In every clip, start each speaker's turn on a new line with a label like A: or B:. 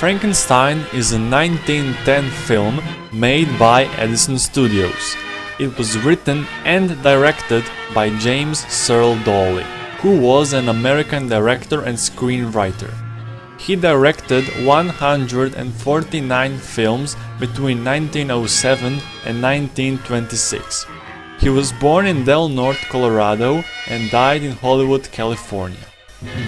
A: Frankenstein is a 1910 film made by Edison Studios. It was written and directed by James Searle Dawley, who was an American director and screenwriter. He directed 149 films between 1907 and 1926. He was born in Del Norte, Colorado, and died in Hollywood, California.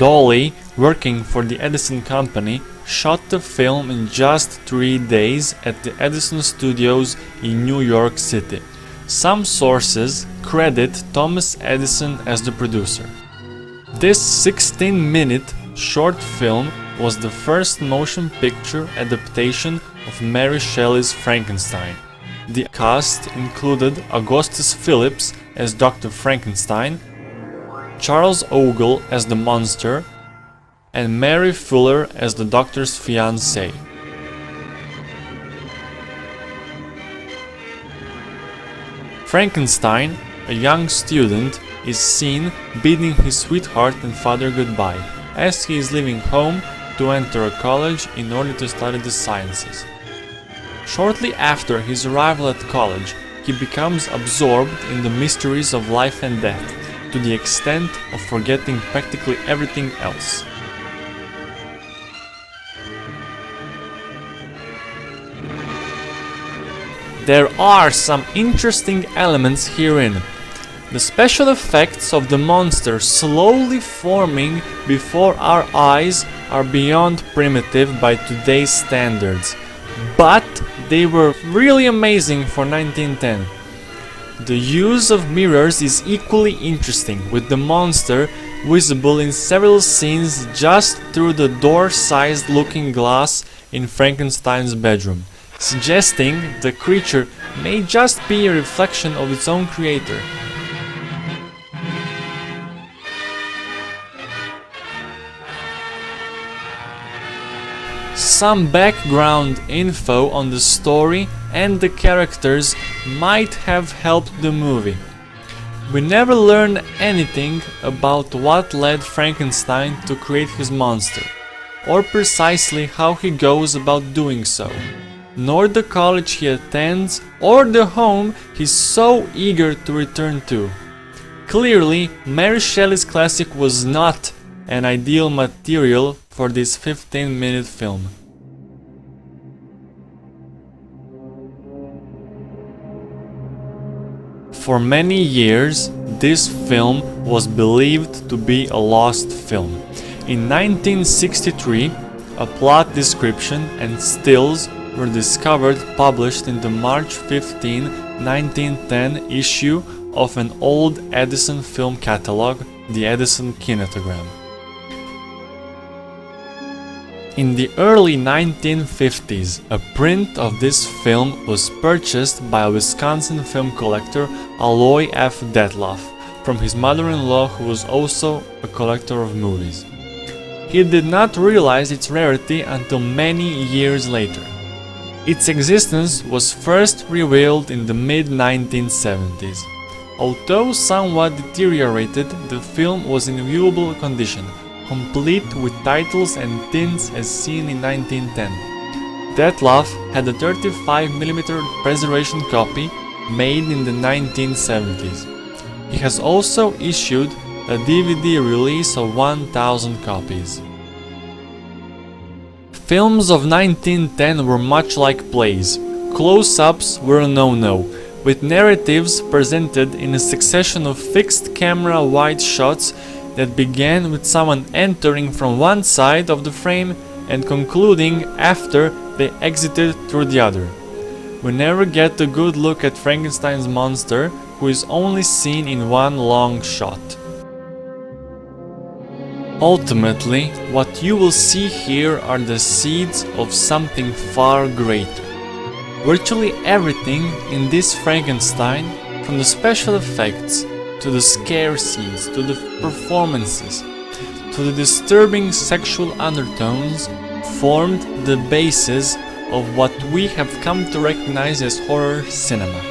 A: Dawley, working for the Edison Company, shot the film in just 3 days at the Edison Studios in New York City. Some sources credit Thomas Edison as the producer. This 16-minute short film was the first motion picture adaptation of Mary Shelley's Frankenstein. The cast included Augustus Phillips as Dr. Frankenstein, Charles Ogle as the monster, and Mary Fuller as the doctor's fiancée. Frankenstein, a young student, is seen bidding his sweetheart and father goodbye as he is leaving home to enter a college in order to study the sciences. Shortly after his arrival at college, he becomes absorbed in the mysteries of life and death, to the extent of forgetting practically everything else. There are some interesting elements herein. The special effects of the monster slowly forming before our eyes are beyond primitive by today's standards, but they were really amazing for 1910. The use of mirrors is equally interesting, with the monster visible in several scenes just through the door-sized looking glass in Frankenstein's bedroom, suggesting the creature may just be a reflection of its own creator. Some background info on the story and the characters might have helped the movie. We never learn anything about what led Frankenstein to create his monster, or precisely how he goes about doing so, nor the college he attends or the home he's so eager to return to. Clearly, Mary Shelley's classic was not an ideal material for this 15-minute film. For many years, this film was believed to be a lost film. In 1963, a plot description and stills were discovered, published in the March 15, 1910 issue of an old Edison film catalog, the Edison Kinetogram. In the early 1950s, a print of this film was purchased by a Wisconsin film collector, Aloy F. Detloff, from his mother-in-law, who was also a collector of movies. He did not realize its rarity until many years later. Its existence was first revealed in the mid-1970s. Although somewhat deteriorated, the film was in viewable condition, complete with titles and tints as seen in 1910. Detloff had a 35mm preservation copy made in the 1970s. He has also issued a DVD release of 1,000 copies. Films of 1910 were much like plays. Close-ups were a no-no, with narratives presented in a succession of fixed camera wide shots that began with someone entering from one side of the frame and concluding after they exited through the other. We never get a good look at Frankenstein's monster, who is only seen in one long shot. Ultimately, what you will see here are the seeds of something far greater. Virtually everything in this Frankenstein, from the special effects, to the scare scenes, to the performances, to the disturbing sexual undertones, formed the basis of what we have come to recognize as horror cinema.